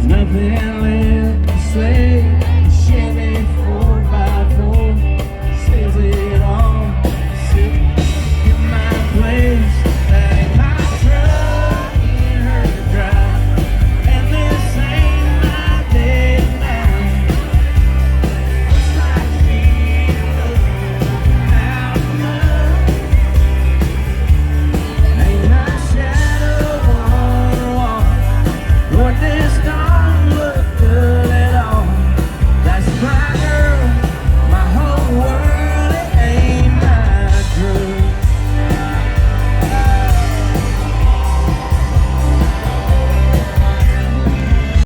nothing left to say. Chevy 4x4 says it all. Sit in my place, that ain't my truck, ain't her to drive, and this ain't my day now. Looks like she out of love. Ain't my shadow on the wall. Lord, this don't look good at all. That's my girl.